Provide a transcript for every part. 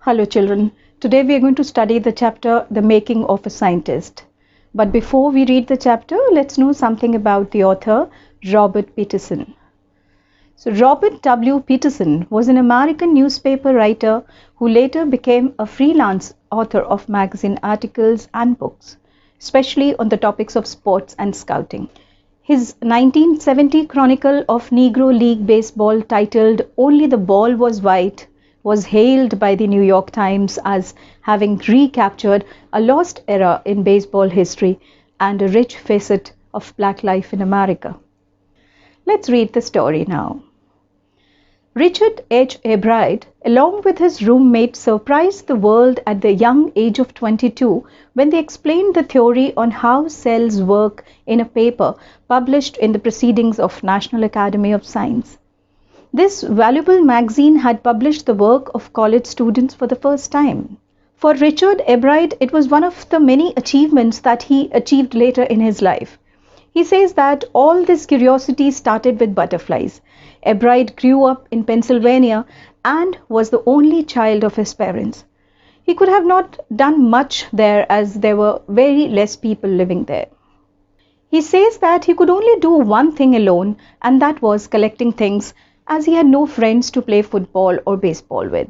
Hello children, today we are going to study the chapter The Making of a Scientist. But before we read the chapter, let's know something about the author Robert Peterson. So Robert W. Peterson was an American newspaper writer who later became a freelance author of magazine articles and books, especially on the topics of sports and scouting. His 1970 chronicle of Negro League baseball titled Only the Ball Was White was hailed by the New York Times as having recaptured a lost era in baseball history and a rich facet of black life in America. Let's read the story now. Richard H. Ebrard, along with his roommate, surprised the world at the young age of 22 when they explained the theory on how cells work in a paper published in the Proceedings of National Academy of Science. This valuable magazine had published the work of college students for the first time. For Richard Ebrard, it was one of the many achievements that he achieved later in his life. He says that all this curiosity started with butterflies. Ebrard grew up in Pennsylvania and was the only child of his parents. He could have not done much there as there were very less people living there. He says that he could only do one thing alone, and that was collecting things, as he had no friends to play football or baseball with.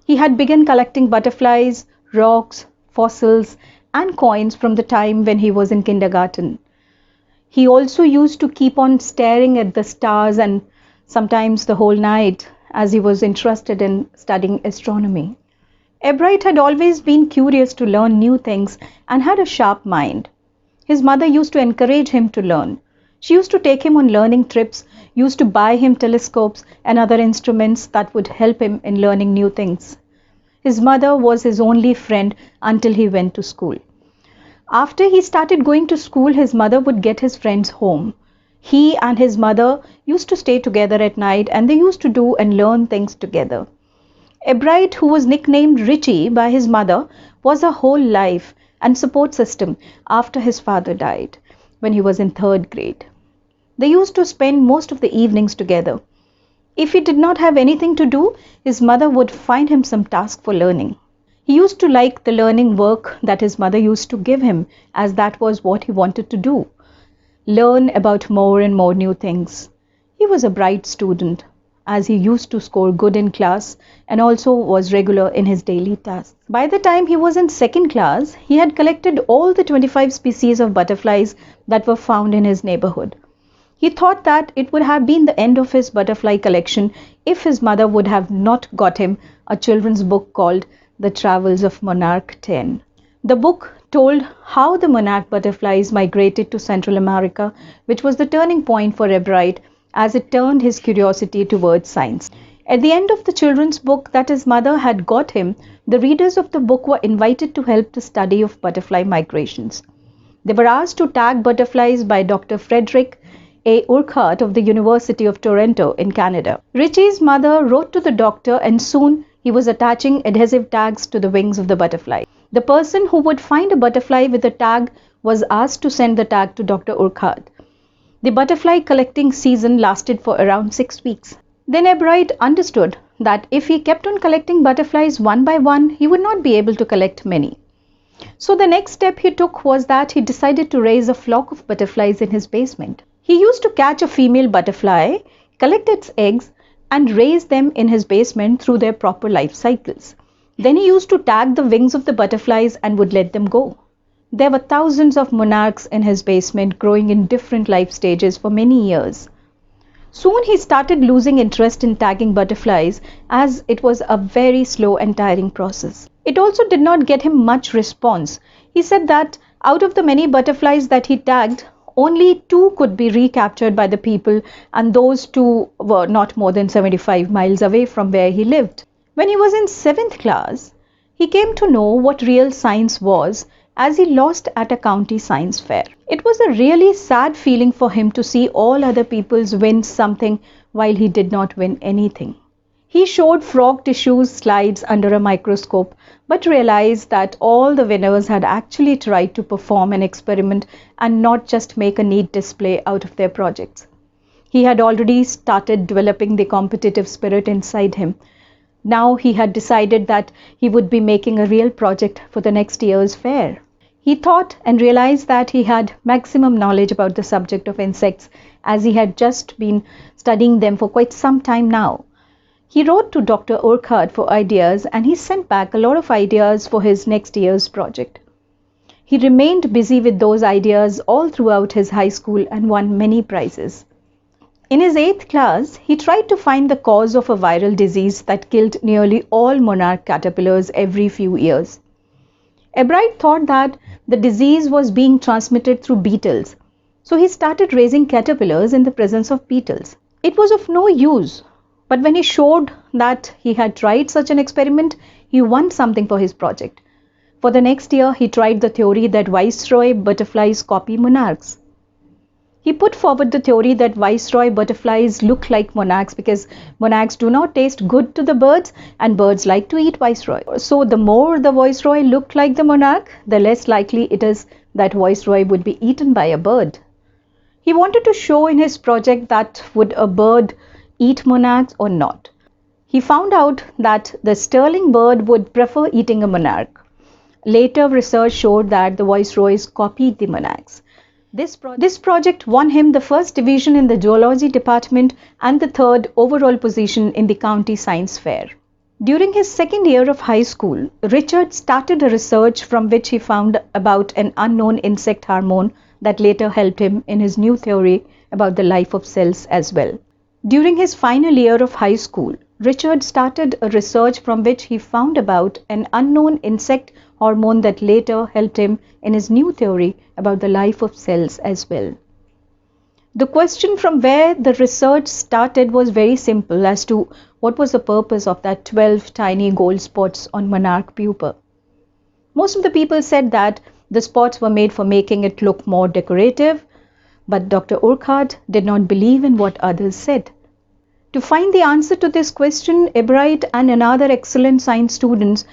He had begun collecting butterflies, rocks, fossils, and coins from the time when he was in kindergarten. He also used to keep on staring at the stars and sometimes the whole night, as he was interested in studying astronomy. Ebrard had always been curious to learn new things and had a sharp mind. His mother used to encourage him to learn. She used to take him on learning trips, used to buy him telescopes and other instruments that would help him in learning new things. His mother was his only friend until he went to school. After he started going to school, his mother would get his friends home. He and his mother used to stay together at night and they used to do and learn things together. Ebrard, who was nicknamed Richie by his mother, was her whole life and support system after his father died when he was in 3rd grade. They used to spend most of the evenings together. If he did not have anything to do, his mother would find him some task for learning. He used to like the learning work that his mother used to give him, as that was what he wanted to do. Learn about more and more new things. He was a bright student, as he used to score good in class and also was regular in his daily tasks. By the time he was in 2nd class, he had collected all the 25 species of butterflies that were found in his neighborhood. He thought that it would have been the end of his butterfly collection if his mother would have not got him a children's book called The Travels of Monarch 10. The book told how the monarch butterflies migrated to Central America, which was the turning point for Ebrard as it turned his curiosity towards science. At the end of the children's book that his mother had got him, the readers of the book were invited to help the study of butterfly migrations. They were asked to tag butterflies by Dr. Frederick A. Urquhart of the University of Toronto in Canada. Richie's mother wrote to the doctor and soon he was attaching adhesive tags to the wings of the butterfly. The person who would find a butterfly with a tag was asked to send the tag to Dr. Urquhart. The butterfly collecting season lasted for around 6 weeks. Then Ebrard understood that if he kept on collecting butterflies one by one, he would not be able to collect many. So the next step he took was that he decided to raise a flock of butterflies in his basement. He used to catch a female butterfly, collect its eggs, and raise them in his basement through their proper life cycles. Then he used to tag the wings of the butterflies and would let them go. There were thousands of monarchs in his basement growing in different life stages for many years. Soon he started losing interest in tagging butterflies as it was a very slow and tiring process. It also did not get him much response. He said that out of the many butterflies that he tagged, only 2 could be recaptured by the people, and those 2 were not more than 75 miles away from where he lived. When he was in 7th class, he came to know what real science was as he lost at a county science fair. It was a really sad feeling for him to see all other people's win something while he did not win anything. He showed frog tissues slides under a microscope, but realized that all the winners had actually tried to perform an experiment and not just make a neat display out of their projects. He had already started developing the competitive spirit inside him. Now he had decided that he would be making a real project for the next year's fair. He thought and realized that he had maximum knowledge about the subject of insects, as he had just been studying them for quite some time now. He wrote to Dr. Urquhart for ideas, and he sent back a lot of ideas for his next year's project. He remained busy with those ideas all throughout his high school and won many prizes. In his 8th class, he tried to find the cause of a viral disease that killed nearly all monarch caterpillars every few years. Ebright thought that the disease was being transmitted through beetles, so he started raising caterpillars in the presence of beetles. It was of no use, but when he showed that he had tried such an experiment, he won something for his project. For the next year, he tried the theory that viceroy butterflies copy monarchs. He put forward the theory that viceroy butterflies look like monarchs because monarchs do not taste good to the birds and birds like to eat viceroy. So the more the viceroy looked like the monarch, the less likely it is that viceroy would be eaten by a bird. He wanted to show in his project that would a bird eat monarchs or not. He found out that the sterling bird would prefer eating a monarch. Later research showed that the viceroys copied the monarchs. This project won him the first division in the zoology department and the 3rd overall position in the county science fair. During his 2nd year of high school, Richard started a research from which he found about an unknown insect hormone that later helped him in his new theory about the life of cells as well. During his final year of high school, Richard started a research from which he found about an unknown insect hormone that later helped him in his new theory about the life of cells as well. The question from where the research started was very simple as to what was the purpose of that 12 tiny gold spots on monarch pupa. Most of the people said that the spots were made for making it look more decorative, but Dr. Urquhart did not believe in what others said. To find the answer to this question, Ebright and another excellent science students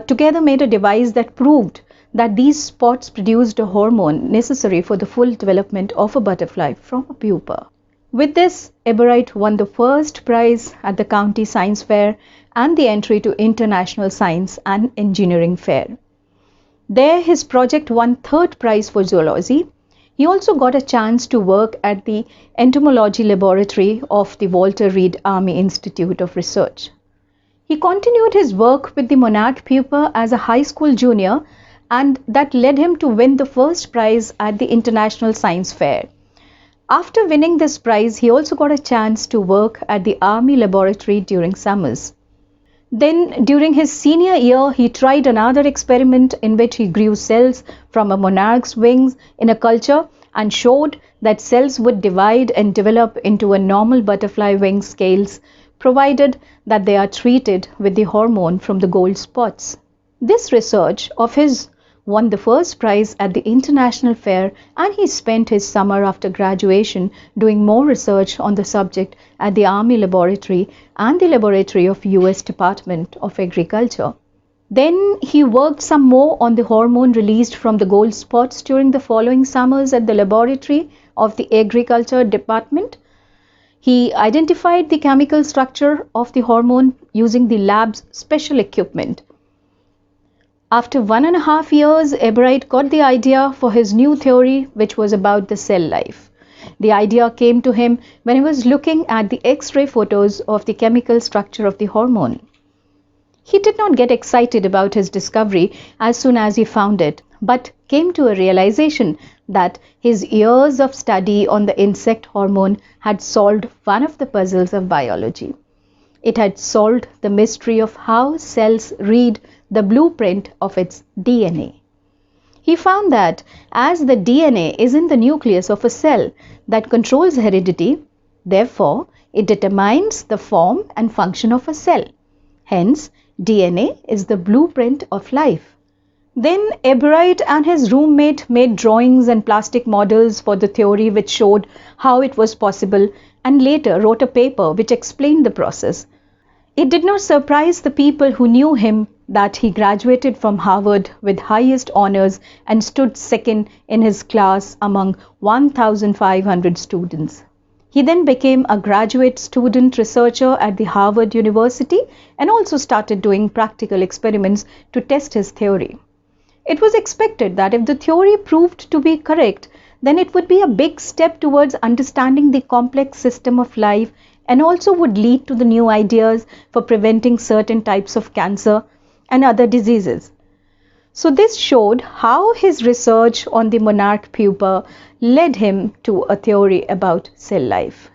together made a device that proved that these spots produced a hormone necessary for the full development of a butterfly from a pupa. With this, Ebright won the first prize at the county science fair and the entry to International Science and Engineering Fair. There his project won 3rd prize for zoology. He also got a chance to work at the entomology laboratory of the Walter Reed Army Institute of Research. He continued his work with the monarch pupa as a high school junior, and that led him to win the first prize at the International Science Fair. After winning this prize, he also got a chance to work at the Army laboratory during summers. Then, during his senior year, he tried another experiment in which he grew cells from a monarch's wings in a culture and showed that cells would divide and develop into a normal butterfly wing scales, provided that they are treated with the hormone from the gold spots. This research of his won the first prize at the International Fair, and he spent his summer after graduation doing more research on the subject at the Army Laboratory and the laboratory of US Department of Agriculture. Then he worked some more on the hormone released from the gold spots during the following summers at the laboratory of the Agriculture Department. He identified the chemical structure of the hormone using the lab's special equipment. After 1.5 years, Ebright got the idea for his new theory, which was about the cell life. The idea came to him when he was looking at the X-ray photos of the chemical structure of the hormone. He did not get excited about his discovery as soon as he found it, but came to a realization that his years of study on the insect hormone had solved one of the puzzles of biology. It had solved the mystery of how cells read the blueprint of its DNA. He found that as the DNA is in the nucleus of a cell that controls heredity, therefore it determines the form and function of a cell. Hence, DNA is the blueprint of life. Then Ebright and his roommate made drawings and plastic models for the theory which showed how it was possible, and later wrote a paper which explained the process. It did not surprise the people who knew him that he graduated from Harvard with highest honors and stood second in his class among 1,500 students. He then became a graduate student researcher at the Harvard University and also started doing practical experiments to test his theory. It was expected that if the theory proved to be correct, then it would be a big step towards understanding the complex system of life and also would lead to the new ideas for preventing certain types of cancer and other diseases. So this showed how his research on the monarch pupa led him to a theory about cell life.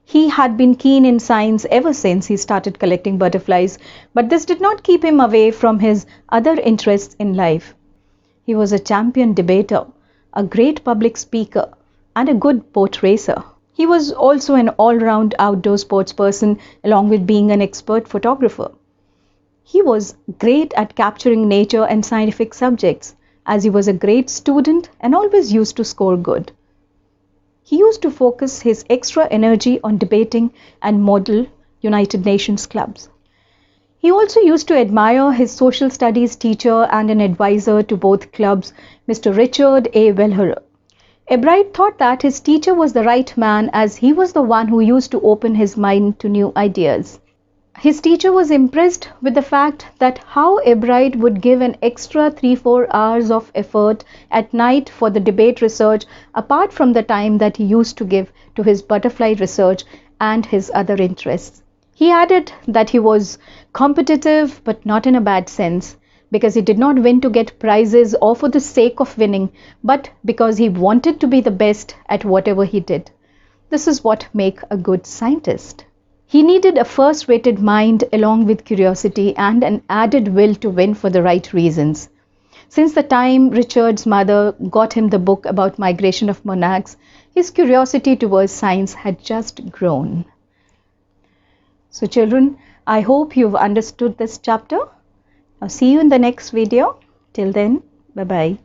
He had been keen in science ever since he started collecting butterflies, but this did not keep him away from his other interests in life. He was a champion debater, a great public speaker, and a good boat racer. He was also an all-round outdoor sports person along with being an expert photographer. He was great at capturing nature and scientific subjects, as he was a great student and always used to score good. He used to focus his extra energy on debating and model United Nations clubs. He also used to admire his social studies teacher and an advisor to both clubs, Mr. Richard A. Wellhauer. Ebrard thought that his teacher was the right man as he was the one who used to open his mind to new ideas. His teacher was impressed with the fact that how Ebrard would give an extra 3-4 hours of effort at night for the debate research apart from the time that he used to give to his butterfly research and his other interests. He added that he was competitive but not in a bad sense, because he did not win to get prizes or for the sake of winning, but because he wanted to be the best at whatever he did. This is what makes a good scientist. He needed a first-rated mind along with curiosity and an added will to win for the right reasons. Since the time Richard's mother got him the book about migration of monarchs, his curiosity towards science had just grown. So children, I hope you've understood this chapter. I'll see you in the next video. Till then, bye-bye.